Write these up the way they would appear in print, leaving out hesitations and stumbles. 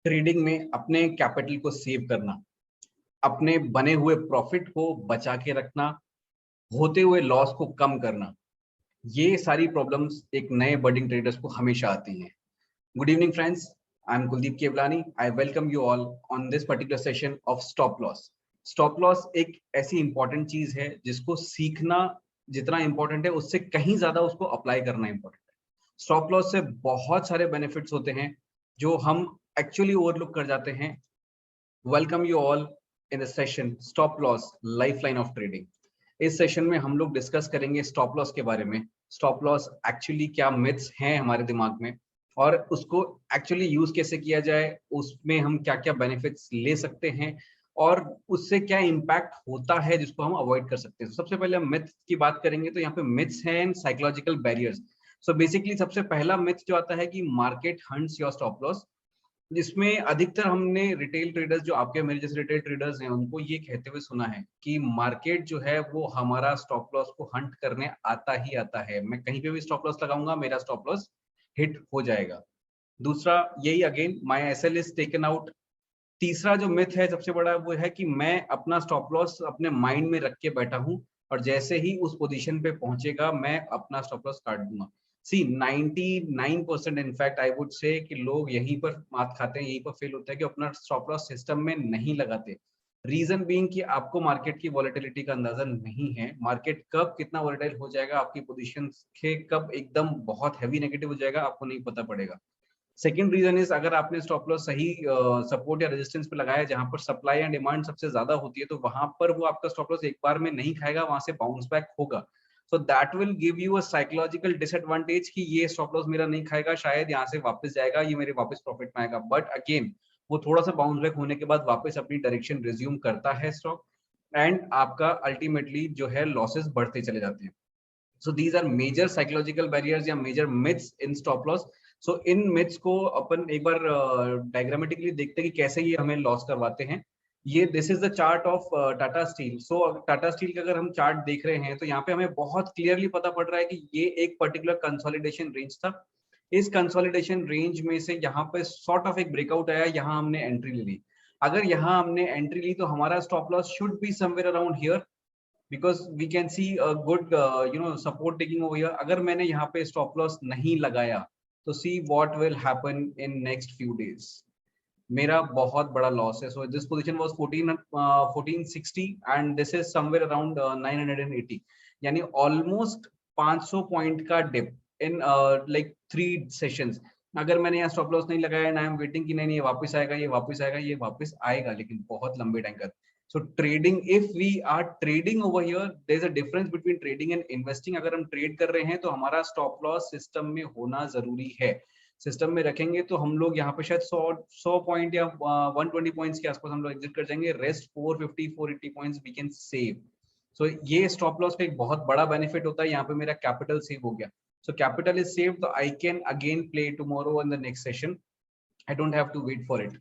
Trading में अपने capital को सेव करना, अपने बने हुए प्रॉफिट को बचा के रखना, होते हुए लॉस को कम करना, ये सारी प्रॉब्लम्स एक नए बर्डिंग ट्रेडर्स को हमेशा आती हैं। Good evening friends, I am Kuldeep Kewalani. I welcome you all on this particular session of stop loss. Stop loss एक ऐसी इंपॉर्टेंट चीज है जिसको सीखना जितना इंपॉर्टेंट है उससे कहीं ज्यादा उसको अप्लाई करना इंपॉर्टेंट है। स्टॉप लॉस से बहुत सारे बेनिफिट्स होते हैं जो हम एक्चुअली ओवरलुक कर जाते हैं। Welcome you all in the session stop loss lifeline of trading. इस सेशन में हम लोग डिस्कस करेंगे स्टॉप लॉस के बारे में। स्टॉप लॉस एक्चुअली क्या मिथ्स हैं हमारे दिमाग में और उसको एक्चुअली यूज कैसे किया जाए, उसमें हम क्या क्या बेनिफिट्स ले सकते हैं और उससे क्या इम्पैक्ट होता है जिसको हम अवॉइड कर सकते हैं। सबसे पहले हम मिथ की बात करेंगे तो यहाँ पे मिथ्स हैं साइकोलॉजिकल बैरियर्स। सो बेसिकली सबसे पहला मिथ जो आता है कि market hunts your stop loss, जिसमें अधिकतर हमने रिटेल ट्रेडर्स जो आपके मेरे जैसे रिटेल ट्रेडर्स हैं उनको ये कहते हुए सुना है कि मार्केट जो है वो हमारा स्टॉप लॉस को हंट करने आता ही आता है। मैं कहीं पे भी स्टॉप लॉस लगाऊंगा मेरा स्टॉप लॉस हिट हो जाएगा। दूसरा यही again my SL is taken out. तीसरा जो मिथ है सबसे बड़ा वो है कि मैं अपना स्टॉप लॉस अपने माइंड में रख के बैठा हूं और जैसे ही उस पोजीशन पे पहुंचेगा मैं अपना स्टॉप लॉस काट दूंगा। सी 99% इनफैक्ट आई वुड से कि लोग यहीं पर मात खाते हैं, यहीं पर फेल होता है कि अपना स्टॉप लॉस सिस्टम में नहीं लगाते। रीजन बीइंग कि आपको मार्केट की वॉलेटिलिटी का अंदाजा नहीं है। मार्केट कब कितना वॉलेटाइल हो जाएगा, आपकी पोजीशन के कब एकदम बहुत हैवी नेगेटिव हो जाएगा, आपको नहीं पता पड़ेगा। सेकंड रीजन इज अगर आपने स्टॉप लॉस सही सपोर्ट या रेजिस्टेंस पे लगाया जहां पर सप्लाई एंड डिमांड सबसे ज्यादा होती है तो वहां पर वो आपका स्टॉप लॉस एक बार में नहीं खाएगा, वहां से बाउंस बैक होगा। So that will give you a psychological disadvantage कि ये स्टॉप लॉस मेरा नहीं खाएगा, शायद यहाँ से वापस जाएगा, ये मेरे वापस प्रॉफिट में आएगा। बट अगेन वो थोड़ा सा बाउंस बैक होने के बाद वापस अपनी डायरेक्शन रिज्यूम करता है स्टॉक एंड आपका अल्टीमेटली जो है लॉसेस बढ़ते चले जाते हैं। So these are major psychological barriers या major myths in stop loss. So in myths को अपन एक बार डायग्रामेटिकली देखते हैं कि कैसे ये हमें लॉस करवाते हैं। ये this is the chart of Tata steel. So Tata steel का अगर हम चार्ट देख रहे हैं तो यहाँ पे हमें बहुत क्लियरली पता पड़ रहा है कि ये एक पर्टिकुलर कंसोलिडेशन रेंज था। इस कंसोलिडेशन रेंज में से यहाँ पे सॉर्ट ऑफ एक ब्रेकआउट आया, यहाँ हमने एंट्री ले ली। अगर यहाँ हमने एंट्री ली तो हमारा stop loss should be somewhere around here because we can see a good support taking over here। अगर मैंने यहाँ पे stop loss नहीं लगाया तो see what will happen in next few days। मेरा बहुत बड़ा लॉस है। so this position was 1460 and this is somewhere around 980, यानी almost 500 पॉइंट का डिप इन like 3 सेशंस। अगर मैंने यहाँ स्टॉप लॉस नहीं लगाया एंड आई एम वेटिंग कि नहीं ये वापस आएगा, ये वापस आएगा, ये वापस आएगा, लेकिन बहुत लंबे टाइम का। So trading, if we are trading over here, there is a difference between trading and investing। अगर हम ट्रेड कर रहे हैं तो हमारा स्टॉप लॉस सिस्टम में होना जरूरी है। सिस्टम में रखेंगे तो हम लोग यहाँ पे शायद 100 पॉइंट या 120 पॉइंट्स के आसपास हम लोग एग्जिट कर जाएंगे। Rest 450 480 points we can save. So ये स्टॉप लॉस का एक बहुत बड़ा बेनिफिट होता है। यहाँ पे मेरा कैपिटल सेव हो गया। सो कैपिटल इज सेव तो I can again play tomorrow in the next session. I don't have to wait for it।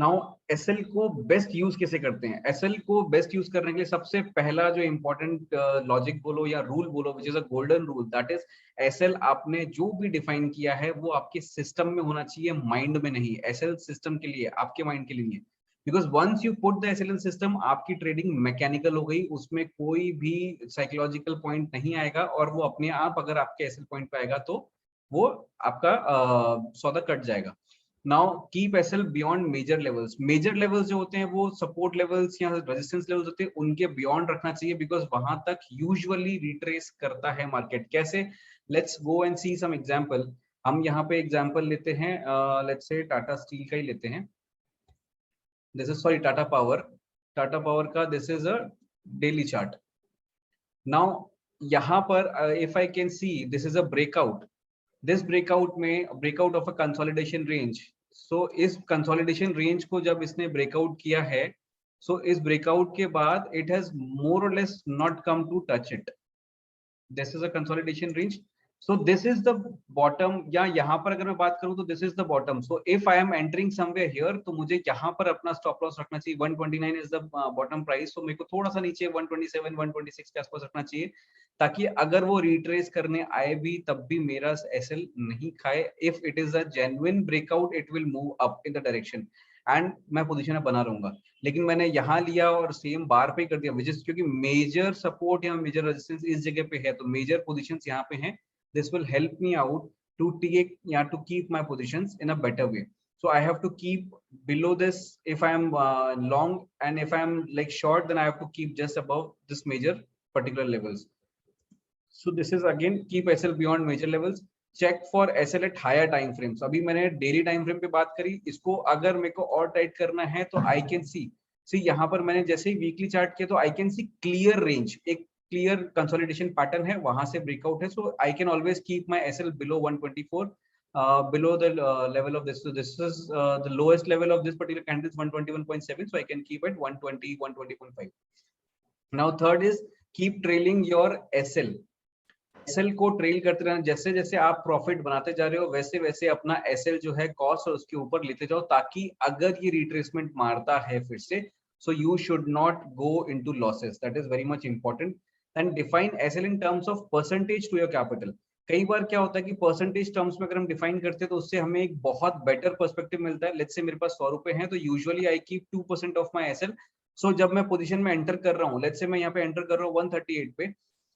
Now SL को बेस्ट यूज कैसे करते हैं? SL को बेस्ट यूज करने के लिए सबसे पहला जो इंपॉर्टेंट लॉजिक बोलो या रूल बोलो which is a golden rule, that is SL आपने जो भी डिफाइन किया है वो आपके सिस्टम में होना चाहिए, माइंड में नहीं। SL सिस्टम के लिए, आपके माइंड के लिए नहीं है। Because once you put the SL system आपकी ट्रेडिंग मैकेनिकल हो गई, उसमें कोई भी साइकोलॉजिकल पॉइंट नहीं आएगा और वो अपने आप अगर आपके SL पॉइंट पे आएगा तो वो आपका सौदा कट जाएगा। Now keep SL beyond major levels. Major levels जो होते हैं वो सपोर्ट लेवल्स या रेजिस्टेंस लेवल्स होते हैं, उनके बियॉन्ड रखना चाहिए बिकॉज वहां तक यूजुअली रिट्रेस करता है मार्केट। कैसे? Let's go and see some example. हम यहाँ पे एग्जांपल लेते हैं, लेट्स से टाटा स्टील का ही लेते हैं। This is sorry Tata Power. Tata Power का this is a daily chart. Now यहाँ पर if I can see this is a breakout. This breakout में breakout of a consolidation range. So इस कंसोलिडेशन रेंज को जब इसने ब्रेकआउट किया है, सो इस ब्रेकआउट के बाद it has more or less not come to touch it. This is a consolidation range. So this is the bottom, या यहाँ पर अगर मैं बात करूँ तो this is the bottom. So if I am entering somewhere here, तो मुझे यहाँ पर अपना stop loss रखना चाहिए. 129 is the bottom price. So मेरे को थोड़ा सा नीचे 127, 126 के आसपास रखना चाहिए, ताकि अगर वो रिट्रेस करने आए भी तब भी मेरा एसएल नहीं खाए. If it is a genuine breakout, it will move up in the direction. And मैं पोजीशन बना रहूंगा. लेकिन मैंने यहाँ लिया और सेम बार पे कर दिया, विच इज क्योंकि मेजर सपोर्ट या मेजर रेजिस्टेंस इस जगह पे है, तो मेजर पोजीशंस यहाँ पे हैं. This will help me out to take, yeah, to keep my positions in a better way. So I have to keep below this if I am long, and if I am like short, then I have to keep just above this major particular levels. So this is again keep SL beyond major levels. Check for SL at higher time frames. अभी मैंने daily time frame पे बात करी, इसको अगर मेरे को और टाइट करना है तो I can see यहाँ पर मैंने जैसे ही वीकली चार्ट किया तो I can see clear range, एक क्लियर कंसोलिडेशन पैटर्न है, वहां से ब्रेकआउट है. So I can always keep my SL below 124, below the level of this. So this is the lowest level of this particular candle is 121.7, so I can keep it 120, 120.5. Now third is keep trailing your SL. SL को trail करते रहना. जैसे जैसे आप profit बनाते जा रहे हो वैसे वैसे अपना SL जो है कॉस्ट और उसके ऊपर लेते जाओ, ताकि अगर ये रिट्रेसमेंट मारता है फिर से, so you should not go into losses. That is very much important. And define SL in terms of percentage to your capital. कई बार क्या होता है कि परसेंटेज टर्म्स में अगर हम डिफाइन करते हैं तो उससे हमें एक बहुत बेटर पर्सपेक्टिव मिलता है. लेट्स से मेरे पास 100 रुपए हैं, तो usually I keep 2% of my SL. So जब मैं पोजीशन में एंटर कर रहा हूँ, लेट्स से मैं यहाँ पे एंटर कर रहा हूँ 138 पे,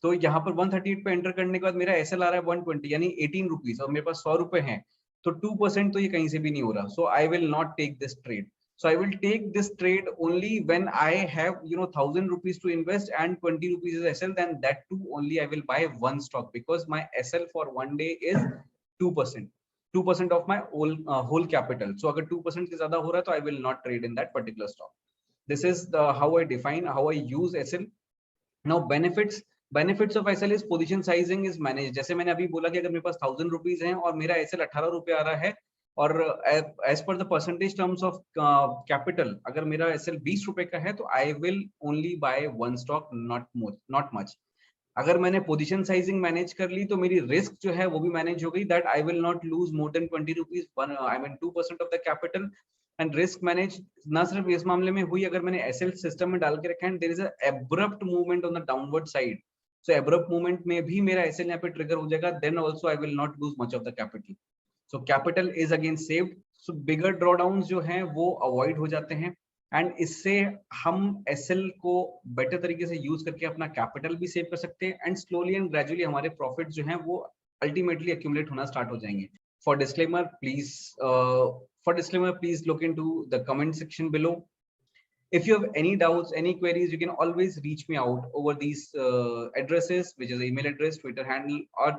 तो यहाँ पर 138 पे एंटर करने के बाद मेरा एसएल आ रहा है 120 यानी 18 रुपीज, और मेरे पास 100 रुपए हैं, तो 2% तो ये कहीं से भी नहीं हो रहा. So I will not take this trade. So I will take this trade only when I have 1,000 rupees to invest and 20 rupees is SL. Then that too only I will buy one stock, because my SL for one day is 2%. 2% of my whole capital. So अगर 2% से ज़्यादा हो रहा है तो I will not trade in that particular stock. This is how I define, how I use SL. Now benefits of SL is position sizing is managed. जैसे मैंने अभी बोला कि अगर मेरे पास 1,000 रुपीज हैं और मेरा SL 18 रुपए आ रहा है, और as per the percentage terms of capital अगर मेरा एसएल 20 रुपए का है, तो I will only buy one stock, not much. अगर मैंने पोजीशन साइजिंग मैनेज कर ली तो मेरी रिस्क जो है वो भी मैनेज हो गई, that I will not loose more than 20 rupees, I mean 2% of the capital. And risk manage ना सिर्फ इस मामले में हुई, अगर मैंने एसएल सिस्टम में डाल के रखा है, there is a abrupt movement on the downward side, so abrupt movement में भी मेरा एसएल यहाँ पे ट्रिगर हो जाएगा, then also I will not lose much of the capital. So capital is again saved. So bigger drawdowns जो हैं वो avoid हो जाते हैं, एंड इससे हम SL को बेटर तरीके से यूज करके अपना कैपिटल भी सेव कर सकते हैं, एंड स्लोली एंड ग्रेजुअली हमारे प्रॉफिट जो हैं वो अल्टीमेटली एक्यूमुलेट होना स्टार्ट हो जाएंगे. For disclaimer, please look into the comment section below. If you have any doubts, any queries, you can always reach me out over these addresses, which is email address, Twitter handle, or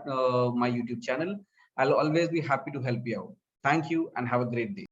my YouTube channel. I'll always be happy to help you out. Thank you and have a great day.